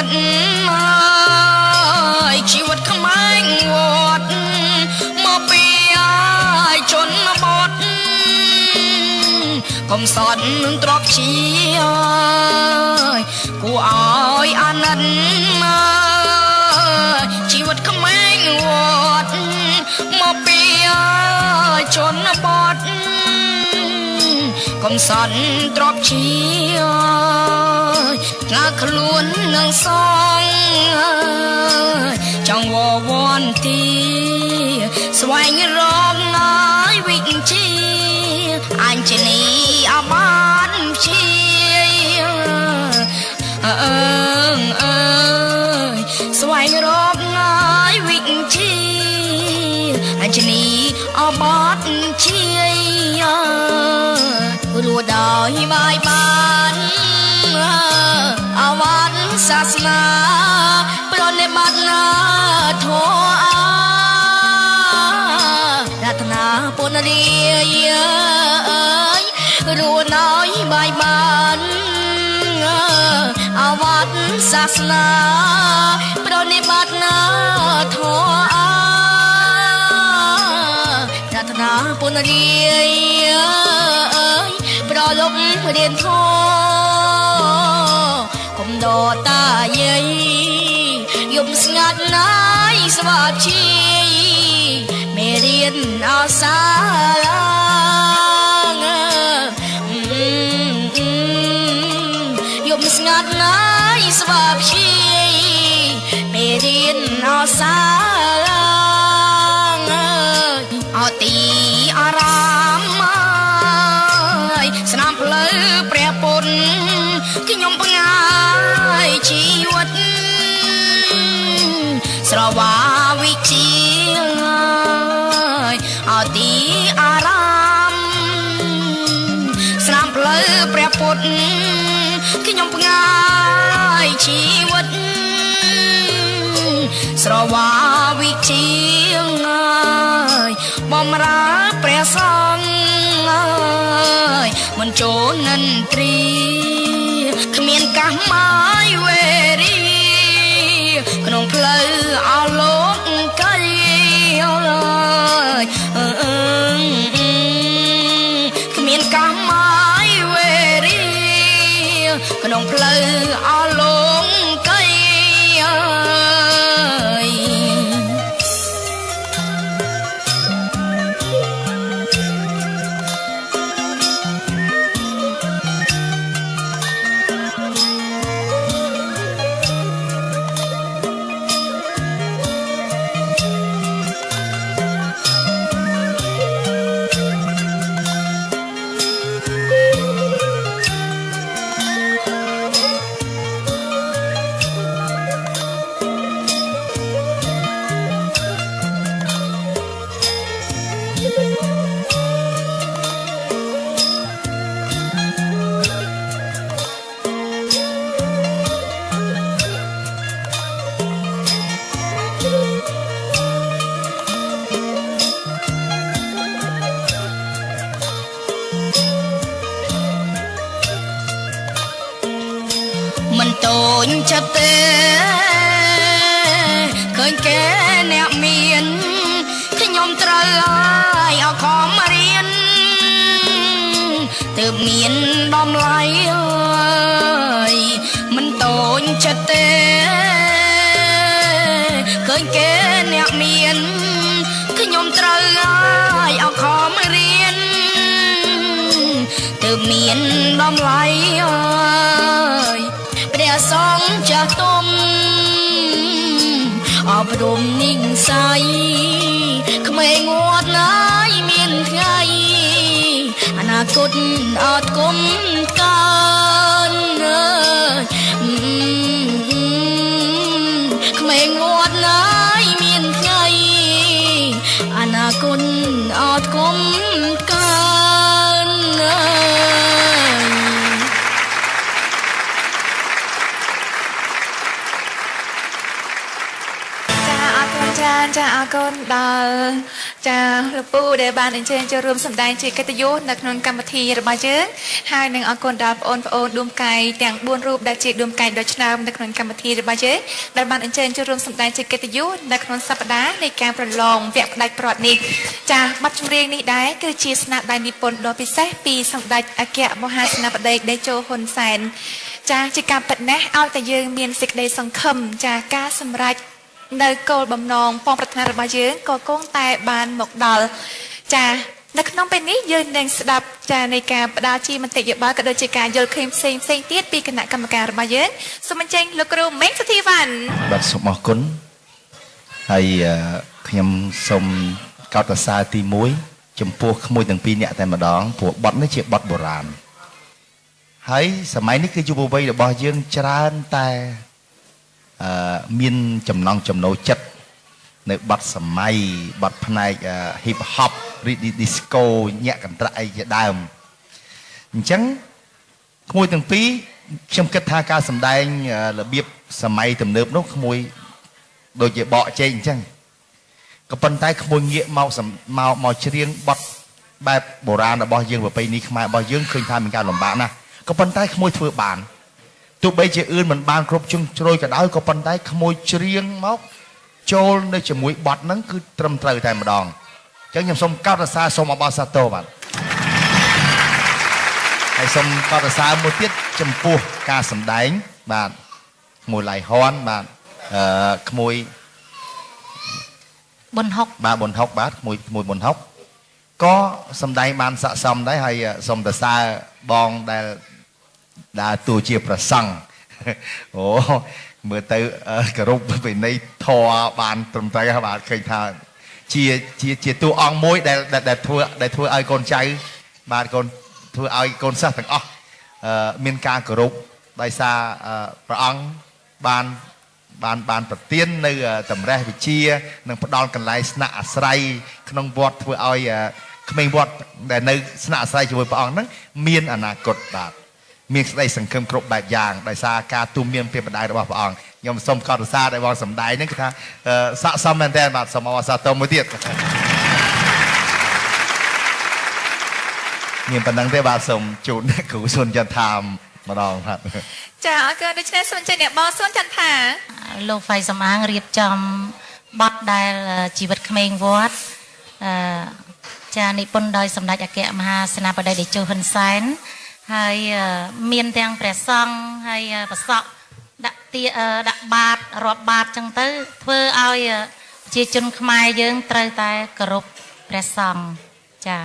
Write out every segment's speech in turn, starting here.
ดชีวิตขมายงวดมาเปียจนบดกมสอนตรอกเชียกูอ้อยอันนั้นชีวิตขมายงวดมาเปียจนบดกมสอนตรอกเชียลาขลุ่นนังซองจังววอนตีสวายร้องไห้วิ่งชีอันเจนีอาบานชีสวายร้องไห้วิ่งชีอันเจนีอาบานชีรัวดอยบายบานอาวันศาสนาปรนิบัตินาโทอารัตนาปุณเรียรัวน้อยบายบานอาวันศาสนาปรนิบัตินาโทอารัตนาปุณเรียปรลบเรียนโทดอตาเย่ยุบสงัดนายสวัสดีเมเรียนอาสายุบสงัดนายสวัสดีเมเรียนอาสาเอาตีอารามสนามเพลเปรียบปนที่ยมพงายชีวิตสระวาวิชีเอาตีอารามสนามเพลเปรียบปนที่ยมพงายชีวิตสระวาวิชีบอมราเปรียสองมันโจนันตรีขมิ้นกะไม้เวรีขนมเพลเอาลงไก่ขมิ้นกะไม้เวรีขนมเพลเอาลงไก่มันโตนจะเตะเคยแก่แนบเมียนที่ยมตรายเอาของมาเรียนเติมเมียนดอมไหลมันโตนจะเตะเคยแก่แนบเมียนที่ยมตรายเอาของมาเรียนเติมเมียนดอมไหลเปรียสองจะต้มออบรมนิ่งใสขมายงวดนายเมียนไทยอนาคตอาจกลมกันขมายงวดนายเมียนไทยอนาคตอาจกลมกันจ้า អរគុណដល់ចាលោកពូដែលបានអញ្ជើញចូលរួមសម្ដែងជាកិត្តិយសនៅក្នុងកម្មវិធីរបស់យើងហើយនឹងអរគុណដល់បងប្អូនដួងកាយទាំង4រូបដែលជាដួងកាយដ៏ឆ្នើមនៅក្នុងកម្មវិធីរបស់យើងដែលបានអញ្ជើញចូលរួមសម្ដែងជាកិត្តិយសនៅក្នុងសប្តាហ៍នៃការប្រឡងវគ្គផ្ដាច់ព្រាត់នេះចាបទចម្រៀងនេះដែរគឺជាស្នាដៃនិពន្ធដ៏ពិសេសពីសម្ដេចអគ្គមហាសេនាបតីតេជោហ៊ុនសែនចាជាការពិតណាស់ឲ្យតែយើងមានសេចក្តីសង្ឃឹមចាការសម្រេចនៅគោលបំណងពងប្រាថ្នារបស់យើងក៏គង់តែបានមកដល់ចានៅក្នុងពេលនេះយើងនឹងស្ដាប់ចានៃការផ្ដល់ជាមតិយោបល់ក៏ដូចជាការយល់ឃើញផ្សេងទៀតពីគណៈកម្មការរបស់យើងសូមអញ្ជើញលោកគ្រូមេងសុធីវ៉ាន់បាទសូមអរគុណហើយខ្ញុំសូមកោតសរសើរទី1ចំពោះក្មួយទាំងពីរនាក់តែម្ដងព្រោះបទនេះជាបទបុរាណហើយសម័យនេះគឺយុវវ័យរបស់យើងច្រើនតែមានចំណង់ចំណូលចិត្តនៅបទសម័យបទផ្នែក hip hop disco ញាក់កន្ត្រាក់អីជាដើមអញ្ចឹងក្មួយទាំងពីរខ្ញុំគិតថាការសម្ដែងរបៀបសម័យទំនើបនោះក្មួយដូចជាបកជែកអញ្ចឹងក៏ប៉ុន្តែក្មួយងាកមកច្រៀងបទបែបបុរាណរបស់យើងប្រពៃណីខ្មែររបស់យើងឃើញថាមានការលំបាកណាស់ក៏ប៉ុន្តែក្មួយធ្វើបានទោះបីជាអឿនមិនបានគ្រប់ជ្រុងជ្រោយក៏ដោយក៏ប៉ុន្តែក្មួយច្រៀងមកចូលនៅជាមួយបទហ្នឹងគឺត្រឹមត្រូវតែម្ដងអញ្ចឹងខ្ញុំសូមកោតសរសើរសូមអបអរសាទរបាទហើយសូមកោតសរសើរមួយទៀតចំពោះការសម្ដែងបាទក្មួយឡៃហនបាទក្មួយប៊ុនហុកបាទប៊ុនហុកបាទក្មួយប៊ុនហុកក៏សម្ដែងបានស័ក្តិសមដែរហើយសូមសរសើរបងដែលដើរតួជាប្រសង់អូមើលទៅគោរពវិន័យធម៌បានត្រឹមត្រូវហើយបាទឃើញថាជាតួអង្គមួយដែលធ្វើឲ្យកូនចៅបាទកូនធ្វើឲ្យកូនសិស្សទាំងអស់មានការគោរពដោយសារព្រះអង្គបានប្រទាននៅតម្រេះវិជានិងផ្ដល់កន្លែងស្នាក់អាស្រ័យក្នុងវត្តធ្វើឲ្យក្មេងវត្តដែលនៅស្នាក់អាស្រ័យជាមួយព្រះអង្គហ្នឹងមានអនាគតបាទមានក្តីសង្ឃឹមគ្រប់បែបយ៉ាងដោយសារការទូន្មានពីម្ដាយរបស់ព្រះអង្គខ្ញុំសូមកោតសរសើរដែលបងសម្ដែងហ្នឹងគឺថាស័ក្តិសមមែនទែនបាទសូមអរសាទរមួយទៀតមានប៉ុណ្ណឹងទេបាទសូមជូនគ្រូសុនចន្ទថាម្ដងបាទចាអរគុណដូច្នេះសូមអញ្ជើញអ្នកបងសុនចន្ទថាលោកហ្វៃសំអាងរៀបចំបទដែលជីវិតក្មេងវត្តចានិពន្ធដោយសម្ដេចអគ្គមហាសេនាបតីតេជោហ៊ុនសែនហើយមានទាំងព្រះសង្ឃហើយប្រសក់ដាក់បាតរាប់បាតចឹងទៅធ្វើឲ្យជាជនខ្មែរយើងត្រូវតែគោរពព្រះសង្ឃចា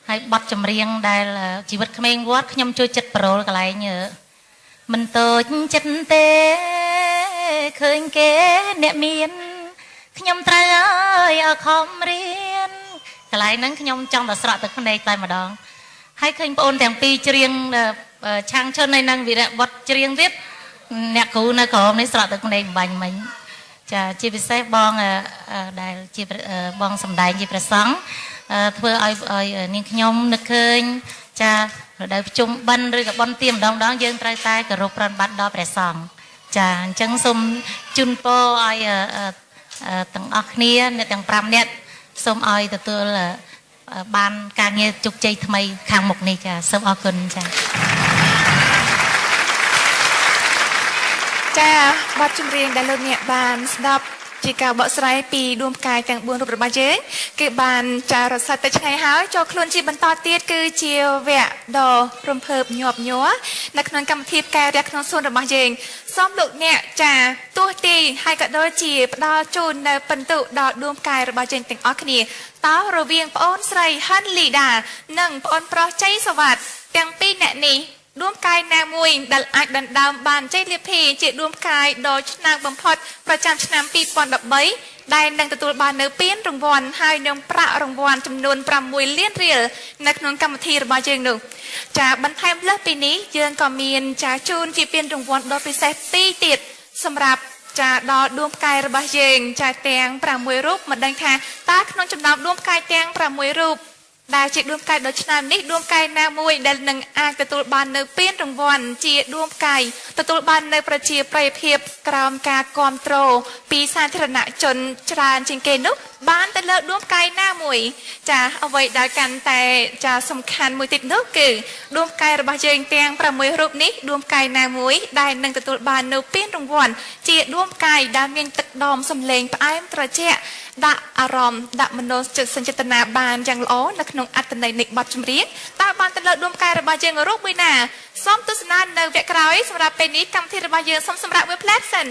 ហើយបទចម្រៀងដែលជីវិតក្មេងវត្តខ្ញុំជួយចិត្តប្រូលកន្លែងមិនតូចចិត្តទេឃើញគេអ្នកមានខ្ញុំត្រូវឲ្យខំរៀនកន្លែងហ្នឹងខ្ញុំចង់តែស្រក់ទឹកភ្នែកតែម្ដងហើយឃើញបងអូនទាំងពីរច្រៀងឆាំងឈុនហើយនឹងវីរៈបុត្រច្រៀងទៀតអ្នកគ្រូនៅក្រោមនេះស្រក់ទឹកភ្នែកបាញ់មិញចាជាពិសេសបងដែលជាបងសម្ដែងជាព្រះសង្ឃធ្វើឲ្យនាងខ្ញុំនឹកឃើញចារដូវប្រជុំបិណ្ឌឬក៏បុណ្យទានម្ដងយើងត្រូវតែគោរពប្រណិប័តដល់ព្រះសង្ឃចាអញ្ចឹងសូមជូនពរឲ្យទាំងអស់គ្នាអ្នកទាំង5នាក់សូមឲ្យទទួលបានការងារជោគជ័យថ្មីខាងមុខនេះចាសូមអរគុណចាបទចម្រៀងដែលលោកអ្នកបានស្ដាប់ជាការបកស្រាយពីដួងផ្កាយទាំង4រូបរបស់យើងគឺបានចារសាត់ទៅឆ្ងាយហើយចូលខ្លួនជាបន្តទៀតគឺជាវគ្គដ៏រំភើបញាប់ញ័រនៅក្នុងកម្មវិធីផ្កាយរះក្នុងសួនរបស់យើងសូមលោកអ្នកចាទោះទីហើយក៏ដូចជាផ្ដល់ជូននៅពិន្ទុដល់ដួងផ្កាយរបស់យើងទាំងអស់គ្នាតើរវាងប្អូនស្រីហាន់លីដានិងប្អូនប្រុសជ័យសវ័តទាំងពីរអ្នកនេះដួងផ្កាយណាមួយដែលអាចដណ្ដើមបានជ័យលាភីជាដួងផ្កាយដ៏ឆ្នើមបំផុតប្រចាំឆ្នាំ2013ដែលនឹងទទួលបាននៅពានរង្វាន់ហើយនឹងប្រាក់រង្វាន់ចំនួន6លានរៀលនៅក្នុងកម្មវិធីរបស់យើងនោះចាបន្ថែមលើសពីនេះយើងក៏មានចាជូនជាពានរង្វាន់ដ៏ពិសេស2ទៀតសម្រាប់ចាដល់ដួងផ្កាយរបស់យើងចាទាំង6រូបមិនដឹងថាតើក្នុងចំណោមដួងផ្កាយទាំង6រូប ដែលជាដួងផ្កាយដ៏ឆ្នើមនេះដួងផ្កាយណាមួយដែលនឹងអាចទទួលបាននៅពានរង្វាន់ជាដួងផ្កាយទទួលបាននៅប្រជាប្រិយភាពក្រោមការគ្រប់គ្រងពីសាធារណជនច្រើនជាងគេនោះបានទៅលើដួងផ្កាយណាមួយចាអ្វីដែលកាន់តែចាសំខាន់មួយទៀតនោះគឺដួងផ្កាយរបស់យើងទាំង6រូបនេះដួងផ្កាយណាមួយដែលនឹងទទួលបាននៅពានរង្វាន់ជាដួងផ្កាយដែលមានទឹកដមសំឡេងផ្អែមត្រជាក់ដាក់អារម្មណ៍ដាក់មនោសញ្ចេតនាបានយ៉ាងល្អនៅក្នុងអត្ថន័យនៃបទចម្រៀងតើបានទៅលើដួងផ្កាយរបស់យើងរូបមួយណាសូមទស្សនានៅវគ្គក្រោយសម្រាប់ពេលនេះកម្មវិធីរបស់យើងសូមសម្រាប់វាផ្លែសិន